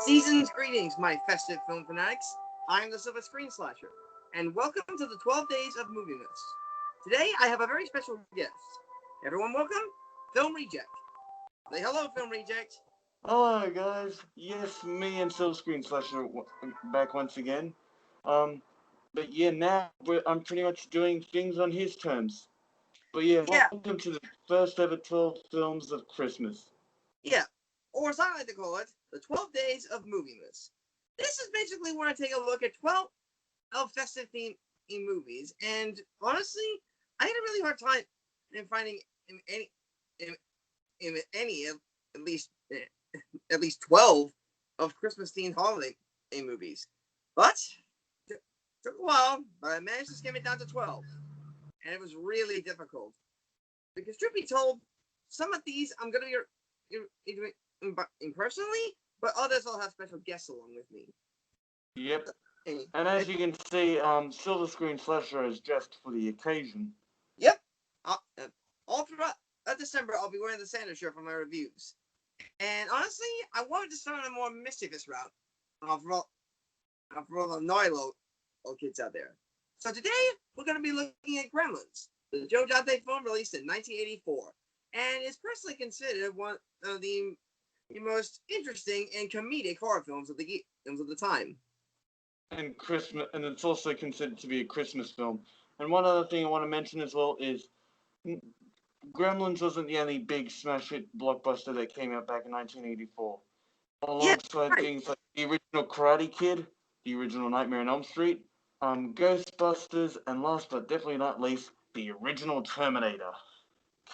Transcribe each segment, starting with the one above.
Season's greetings, my festive film fanatics. I'm the Silver Screen Slasher, and welcome to the 12 Days of Moviness. Today, I have a very special guest. Everyone welcome, Film Reject. Say hello, Film Reject. Hello guys, yes, me and Silver Screen Slasher back once again. But yeah, now I'm pretty much doing things on his terms. But yeah, Yeah, welcome to the first ever 12 films of Christmas. yeah, or as I like to call it, the 12 Days of Moviness. This is basically where I take a look at 12 of festive theme in movies, and honestly, I had a really hard time in finding any at least at least 12 of Christmas themed holiday movies. But it took a while, but I managed to skim it down to 12. And it was really difficult. Because truth be told, some of these I'm going to be doing personally, but others I'll have special guests along with me. Yep, And, and as you can see, Silver Screen Slasher is dressed for the occasion. yep. Uh, all throughout December, I'll be wearing the Santa shirt for my reviews. And honestly, I wanted to start on a more mischievous route for all the naughty little kids out there. So today, we're going to be looking at Gremlins, the Joe Dante film released in 1984, and is personally considered one of the most interesting and comedic horror films of the time. And Christmas, and it's also considered to be a Christmas film. And one other thing I want to mention as well is Gremlins wasn't the only big smash hit blockbuster that came out back in 1984. Yeah, Alongside right. things like the original Karate Kid, the original Nightmare on Elm Street, Ghostbusters, and last but definitely not least, the original Terminator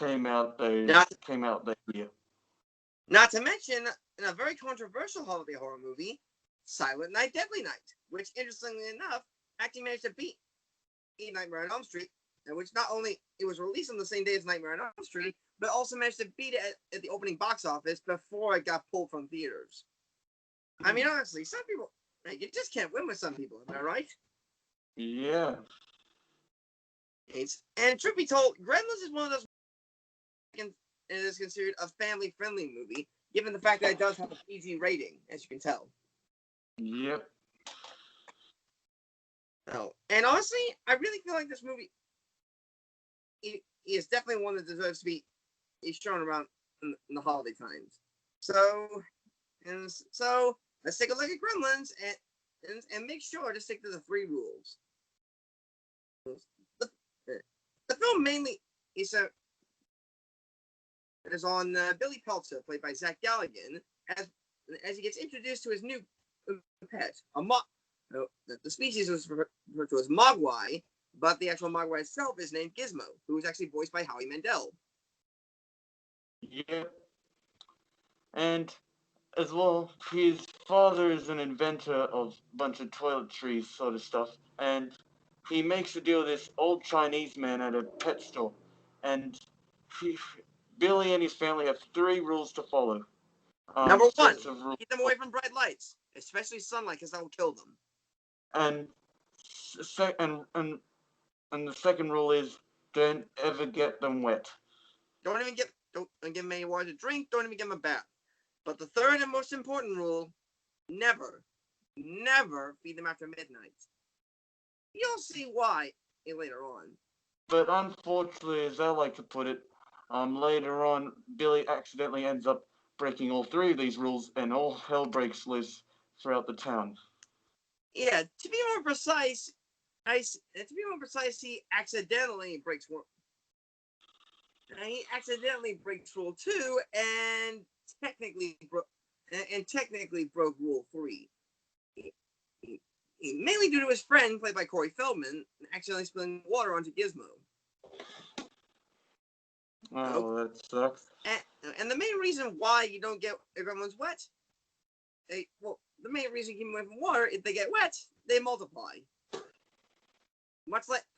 Not came out that year. not to mention in a very controversial holiday horror movie, Silent Night, Deadly Night, which interestingly enough actually managed to beat Nightmare on Elm Street, and which not only it was released on the same day as Nightmare on Elm Street, but also managed to beat it at the opening box office before it got pulled from theaters. I mean, honestly, some people, you just can't win with some people, am I right? Yeah. And truth be told, Gremlins is one of those it is considered a family-friendly movie, given the fact that it does have a PG rating, as you can tell. Yep. Oh, and honestly, I really feel like this movie is definitely one that deserves to be shown around in the holiday times. So let's take a look at Gremlins and make sure to stick to the 3 rules. The film mainly is on Billy Peltzer, played by Zach Galligan, as he gets introduced to his new pet, the species is referred to as Mogwai, but the actual Mogwai itself is named Gizmo, who is actually voiced by Howie Mandel. Yep. And as well, his father is an inventor of a bunch of toiletries sort of stuff, and he makes a deal with this old Chinese man at a pet store, and he, Billy and his family have 3 rules to follow. Number 1, Sets of rules. keep them away from bright lights, especially sunlight, because that will kill them. And and the second rule is don't ever get them wet. Don't give them any water to drink. Don't even give them a bath. But the third and most important rule: never feed them after midnight. You'll see why later on. But unfortunately, as I like to put it, later on, Billy accidentally ends up breaking all 3 of these rules, and all hell breaks loose throughout the town. Yeah, to be more precise, he accidentally breaks one. He accidentally breaks rule 2 and technically broke rule 3. Mainly due to his friend, played by Corey Feldman, accidentally spilling water onto Gizmo. Oh, that sucks. And the main reason why you don't get everyone's wet, the main reason you keep them away from water, if they get wet, they multiply. Much like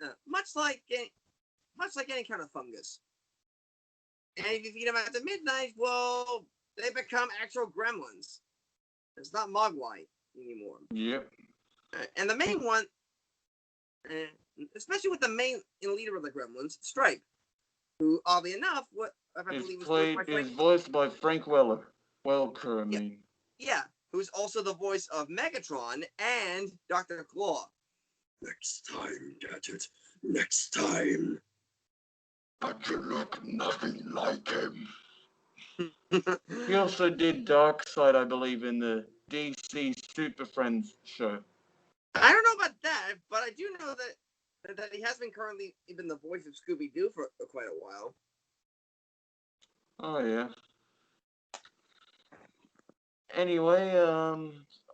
any kind of fungus. And if you feed them after midnight, well, they become actual gremlins. It's not Mogwai anymore. Yep. And the main one, especially with the main leader of the gremlins, Stripe, who, oddly enough, is voiced by Frank Welker. I Yeah, mean. yeah, who's also the voice of Megatron and Dr. Claw. Next time, Gadget. Next time. But you look nothing like him. He also did Darkseid, I believe, in the DC Super Friends show. I don't know about that, but I do know that he has been currently been the voice of Scooby-Doo for quite a while. Oh, yeah. Anyway,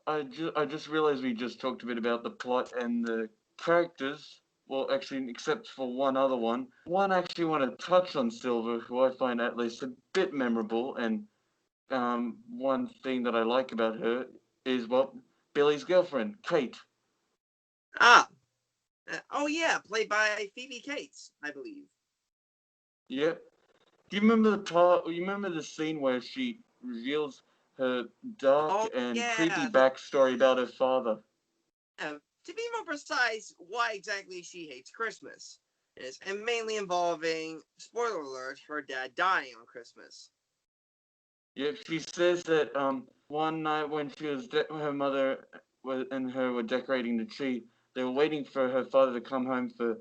I just realized we just talked a bit about the plot and the characters. Well, actually, except for one other one. One I actually want to touch on Silver, who I find at least a bit memorable, and one thing that I like about her is, well, Billy's girlfriend, Kate. Ah, oh yeah, played by Phoebe Cates, I believe. Yep. Do you remember the part? You remember the scene where she reveals her dark Oh and creepy yeah, backstory about her father? to be more precise, why exactly she hates Christmas is, and mainly involving, spoiler alert, her dad dying on Christmas. Yep. She says that one night when her mother and her were decorating the tree, they were waiting for her father to come home for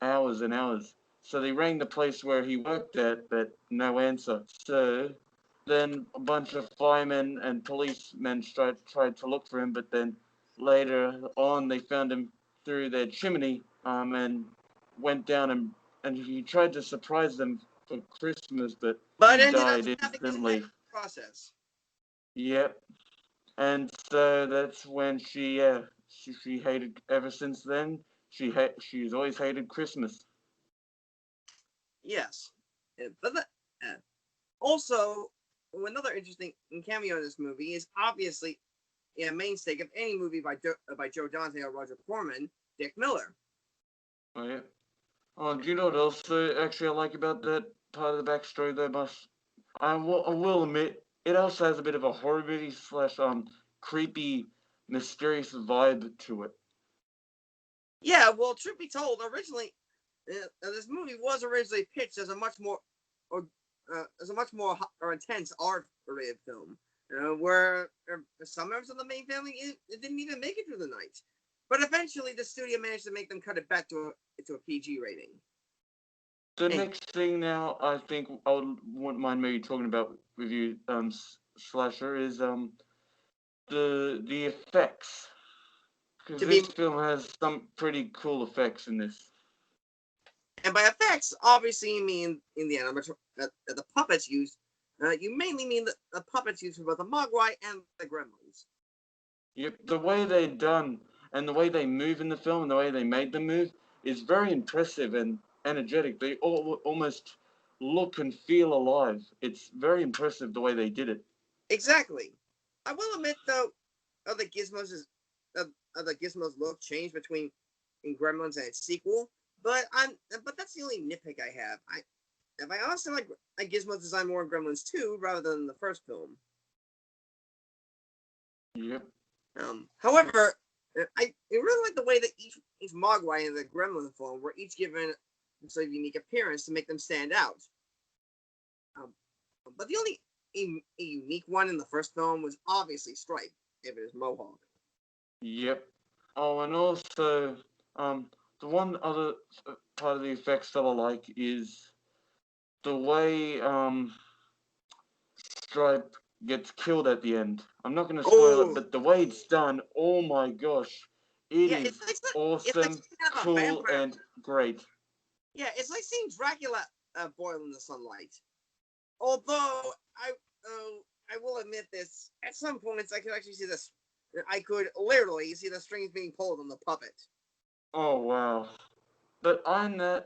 hours and hours. So they rang the place where he worked at, but no answer. So then a bunch of firemen and policemen tried to look for him, but then later on they found him through their chimney, and went down, and he tried to surprise them for Christmas, but But he ended up died stabbing his neck in instantly. the process. Yep. And so that's when she hated, ever since then. She's always hated Christmas. Yes. But also, another interesting cameo in this movie is obviously a mainstay of any movie by Joe Dante or Roger Corman, Dick Miller. Oh yeah. Oh, do you know what else actually I like about that part of the backstory though, Boss? I will admit, it also has a bit of a horror movie slash creepy, mysterious vibe to it. Yeah, well, truth be told, originally this movie was originally pitched as a much more or or intense R-rated film, where some members of the main family it didn't even make it through the night. But eventually, the studio managed to make them cut it back to a PG rating. The And next thing now, I think I wouldn't mind maybe talking about with you, Slasher, is the effects, because to this be film has some pretty cool effects in this. and by effects, obviously you mean in the animatronic the puppets used. You mainly mean the puppets used for both the Mogwai and the Gremlins. Yep, the way they're done and the way they move in the film and the way they made them move is very impressive and energetic. They almost look and feel alive. It's very impressive the way they did it. Exactly. I will admit though, the the Gizmos look changed between in Gremlins and its sequel, but that's the only nitpick I have. I honestly like Gizmo's design more in Gremlins 2 rather than the first film. Yep. However, I really like the way that each Mogwai in the Gremlin film were each given sort of unique appearance to make them stand out. Um, but the only a unique one in the first film was obviously Stripe, if it is Mohawk. Yep. Oh, and also, the one other part of the effects that I like is the way Stripe gets killed at the end. I'm not going to spoil it, Oh, but the way it's done, oh my gosh, it yeah, is it's like awesome, seeing a cool, vampire. and great. Yeah, it's like seeing Dracula boil in the sunlight. Although I will admit this, at some points I could actually see this. I could literally see the strings being pulled on the puppet. Oh wow. But I know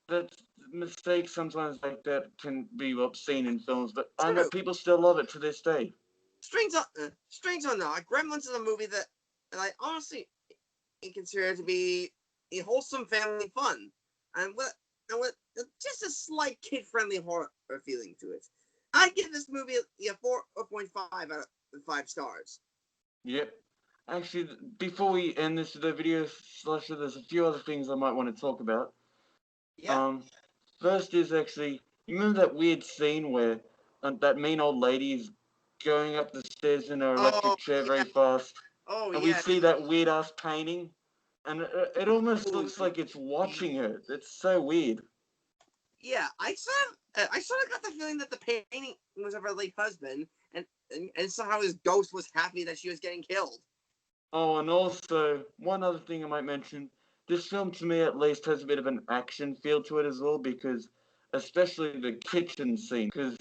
that mistakes sometimes like that can be obscene in films, but I know True. people still love it to this day. Strings or not, Gremlins is a movie that I honestly consider to be a wholesome family fun, and with just a slight kid-friendly horror feeling to it. I give this movie a 4.5 out of 5 stars. Yep. Actually, before we end this the video, Slasher, there's a few other things I might want to talk about. Yeah. Um, First is actually, you remember that weird scene where that mean old lady is going up the upstairs in her Oh electric chair yeah. very fast, Oh and we yeah. see that weird ass painting, and it almost Ooh, looks like it's watching her. It's so weird. yeah. I sort of got the feeling that the painting was of her late husband, and somehow his ghost was happy that she was getting killed. Oh, and also, one other thing I might mention, this film to me at least has a bit of an action feel to it as well, because especially the kitchen scene, because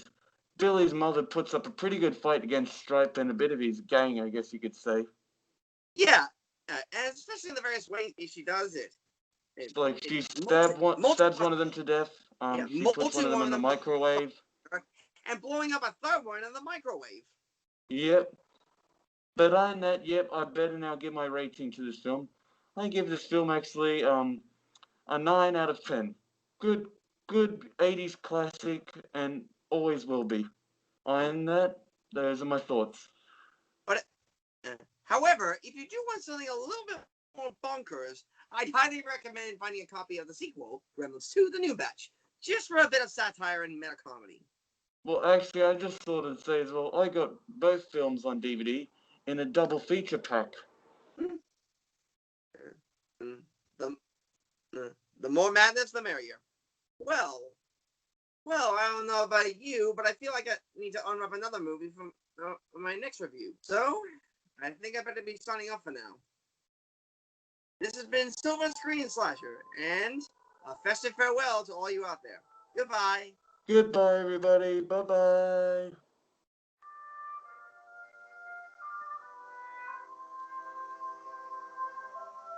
Billy's mother puts up a pretty good fight against Stripe and a bit of his gang, I guess you could say. Yeah, and especially in the various ways she does it. It's like It she multi stabs one of them to death, yeah, she puts one multi of them one in of the them microwave. and blowing up a third one in the microwave. Yep. But other than that, yep, I better now give my rating to this film. I give this film actually a 9 out of 10. Good, good 80s classic, and always will be. And that, those are my thoughts. But however, if you do want something a little bit more bonkers, I'd highly recommend finding a copy of the sequel, Gremlins 2: The New Batch, just for a bit of satire and meta comedy. Well, actually, I just thought I'd say as well, I got both films on DVD in a double feature pack. Mm, mm, The, the more madness, the merrier. Well, I don't know about you, but I feel like I need to unwrap another movie from my next review. So, I think I better be signing off for now. This has been Silver Screen Slasher, and a festive farewell to all you out there. Goodbye. Goodbye, everybody. Bye bye.